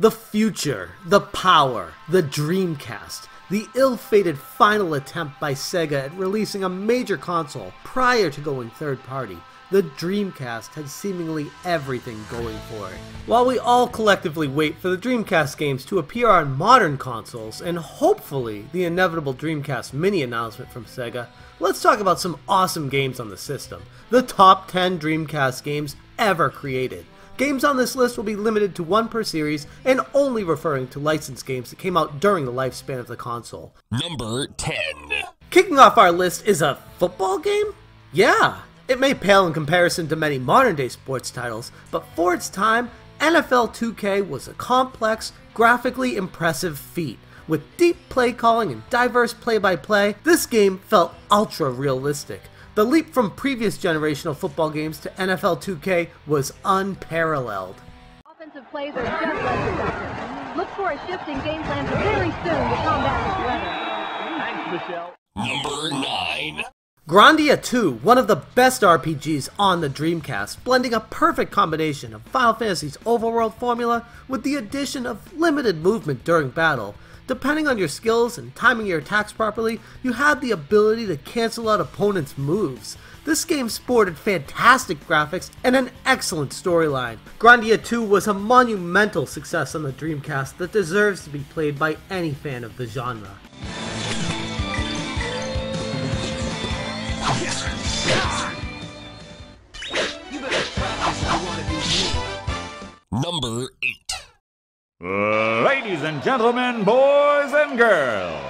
The future, the power, the Dreamcast, the ill-fated final attempt by Sega at releasing a major console prior to going third-party. The Dreamcast had seemingly everything going for it. While we all collectively wait for the Dreamcast games to appear on modern consoles, and hopefully the inevitable Dreamcast Mini announcement from Sega, let's talk about some awesome games on the system. The top 10 Dreamcast games ever created. Games on this list will be limited to one per series and only referring to licensed games that came out during the lifespan of the console. Number 10. Kicking off our list is a football game? Yeah, it may pale in comparison to many modern day sports titles, but for its time, NFL 2K was a complex, graphically impressive feat. With deep play calling and diverse play-by-play, this game felt ultra realistic. The leap from previous generational football games to NFL 2K was unparalleled. Offensive plays are just like that. Look for a shift in game plans very soon to combat this weather. Thanks, Michelle. Number 9. Grandia 2, one of the best RPGs on the Dreamcast, blending a perfect combination of Final Fantasy's overworld formula with the addition of limited movement during battle. Depending on your skills and timing your attacks properly, you had the ability to cancel out opponents' moves. This game sported fantastic graphics and an excellent storyline. Grandia 2 was a monumental success on the Dreamcast that deserves to be played by any fan of the genre. Number 8. Ladies and gentlemen, boys and girls,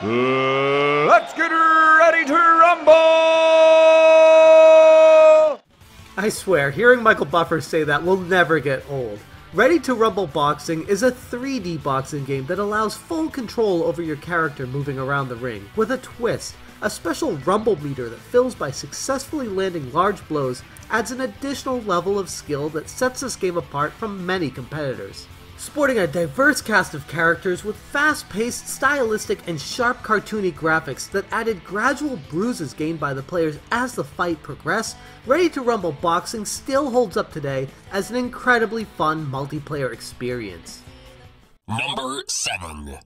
let's get ready to rumble! I swear, hearing Michael Buffer say that will never get old. Ready to Rumble Boxing is a 3D boxing game that allows full control over your character moving around the ring, with a twist. A special rumble meter that fills by successfully landing large blows adds an additional level of skill that sets this game apart from many competitors. Sporting a diverse cast of characters with fast-paced, stylistic, and sharp cartoony graphics that added gradual bruises gained by the players as the fight progressed, Ready to Rumble Boxing still holds up today as an incredibly fun multiplayer experience. Number 7.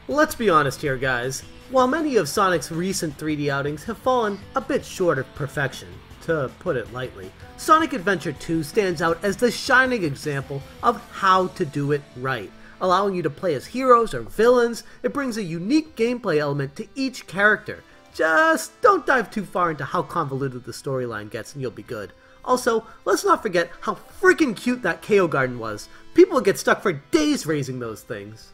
Let's be honest here, guys. While many of Sonic's recent 3D outings have fallen a bit short of perfection, to put it lightly, Sonic Adventure 2 stands out as the shining example of how to do it right. Allowing you to play as heroes or villains, it brings a unique gameplay element to each character. Just don't dive too far into how convoluted the storyline gets and you'll be good. Also, let's not forget how freaking cute that KO Garden was. People would get stuck for days raising those things.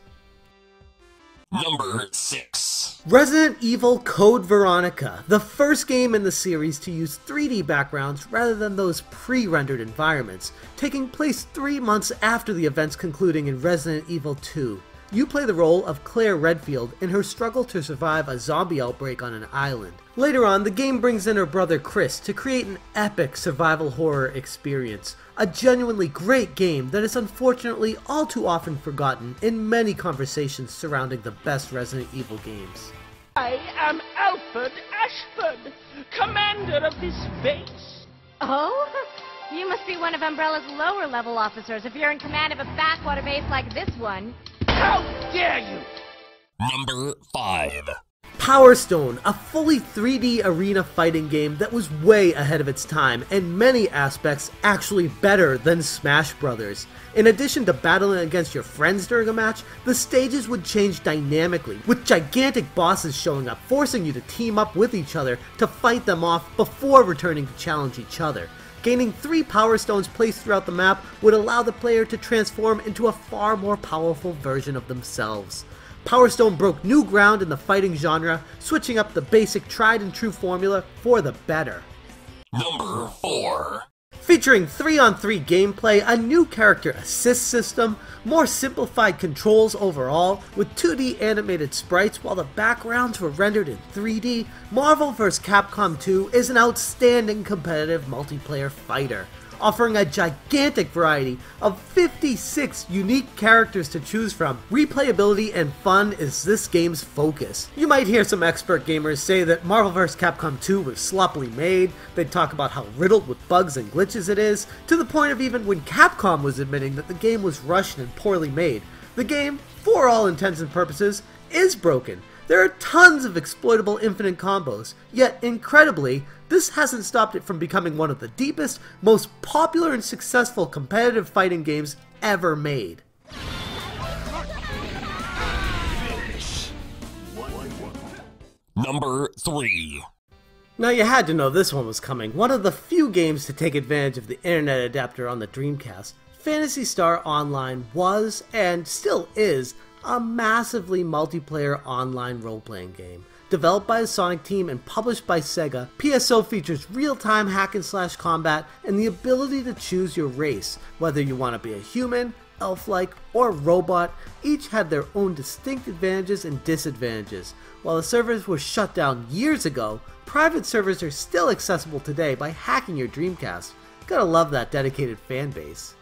Number 6. Resident Evil Code Veronica, the first game in the series to use 3D backgrounds rather than those pre-rendered environments, taking place 3 months after the events concluding in Resident Evil 2. You play the role of Claire Redfield in her struggle to survive a zombie outbreak on an island. Later on, the game brings in her brother Chris to create an epic survival horror experience. A genuinely great game that is unfortunately all too often forgotten in many conversations surrounding the best Resident Evil games. I am Alfred Ashford, commander of this base. Oh? You must be one of Umbrella's lower level officers if you're in command of a backwater base like this one. How dare you! Number 5. Power Stone, a fully 3D arena fighting game that was way ahead of its time, and many aspects actually better than Smash Brothers. In addition to battling against your friends during a match, the stages would change dynamically, with gigantic bosses showing up, forcing you to team up with each other to fight them off before returning to challenge each other. Gaining 3 Power Stones placed throughout the map would allow the player to transform into a far more powerful version of themselves. Power Stone broke new ground in the fighting genre, switching up the basic tried and true formula for the better. Number 4. Featuring 3-on-3 gameplay, a new character assist system, more simplified controls overall, with 2D animated sprites while the backgrounds were rendered in 3D, Marvel vs. Capcom 2 is an outstanding competitive multiplayer fighter. offering a gigantic variety of 56 unique characters to choose from. Replayability and fun is this game's focus. You might hear some expert gamers say that Marvel vs. Capcom 2 was sloppily made. They'd talk about how riddled with bugs and glitches it is, to the point of even when Capcom was admitting that the game was rushed and poorly made. The game, for all intents and purposes, is broken. There are tons of exploitable infinite combos, yet incredibly, this hasn't stopped it from becoming one of the deepest, most popular and successful competitive fighting games ever made. Number 3. Now you had to know this one was coming. One of the few games to take advantage of the internet adapter on the Dreamcast, Phantasy Star Online was, and still is, a massively multiplayer online role-playing game. Developed by the Sonic team and published by Sega, PSO features real-time hack-and-slash combat and the ability to choose your race, whether you want to be a human, elf-like, or robot. Each had their own distinct advantages and disadvantages. While the servers were shut down years ago, private servers are still accessible today by hacking your Dreamcast. Gotta love that dedicated fan base.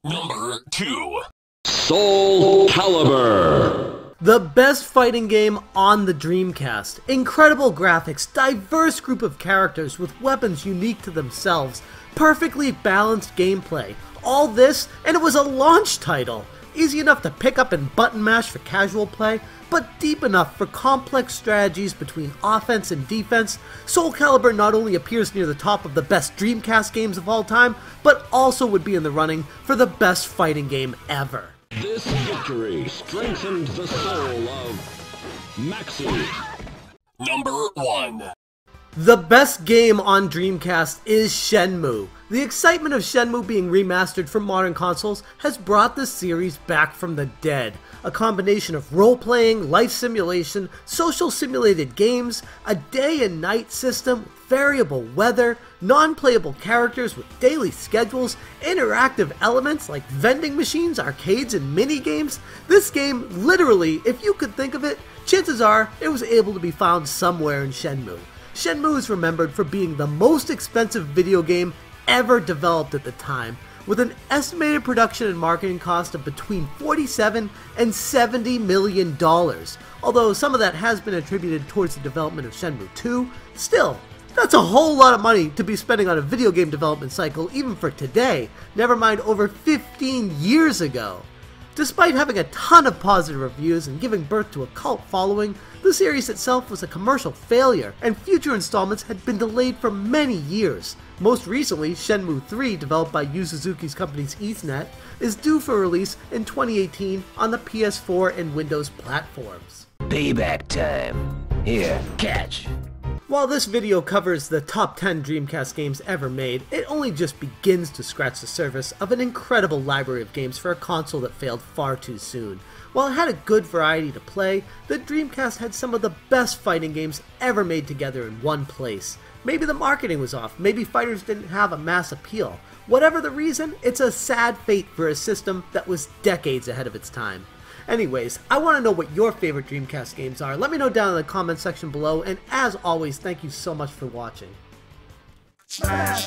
Number 2. Soul Calibur. The best fighting game on the Dreamcast. Incredible graphics, diverse group of characters with weapons unique to themselves, perfectly balanced gameplay. All this, and it was a launch title. Easy enough to pick up and button mash for casual play, but deep enough for complex strategies between offense and defense. Soul Calibur not only appears near the top of the best Dreamcast games of all time, but also would be in the running for the best fighting game ever. This victory strengthened the soul of Maxi. Number 1. The best game on Dreamcast is Shenmue. The excitement of Shenmue being remastered for modern consoles has brought the series back from the dead. A combination of role-playing, life simulation, social simulated games, a day and night system, variable weather, non-playable characters with daily schedules, interactive elements like vending machines, arcades, and mini-games. This game, literally, if you could think of it, chances are it was able to be found somewhere in Shenmue. Shenmue is remembered for being the most expensive video game ever developed at the time, with an estimated production and marketing cost of between $47 and $70 million. Although some of that has been attributed towards the development of Shenmue 2, still, that's a whole lot of money to be spending on a video game development cycle even for today, never mind over 15 years ago. Despite having a ton of positive reviews and giving birth to a cult following, the series itself was a commercial failure, and future installments had been delayed for many years. Most recently, Shenmue 3, developed by Yu Suzuki's company's Ethernet, is due for release in 2018 on the PS4 and Windows platforms. Payback time. Here, catch. While this video covers the top 10 Dreamcast games ever made, it only just begins to scratch the surface of an incredible library of games for a console that failed far too soon. While it had a good variety to play, the Dreamcast had some of the best fighting games ever made together in one place. Maybe the marketing was off, maybe fighters didn't have a mass appeal. Whatever the reason, it's a sad fate for a system that was decades ahead of its time. Anyways, I want to know what your favorite Dreamcast games are. Let me know down in the comment section below, and as always, thank you so much for watching. Smash,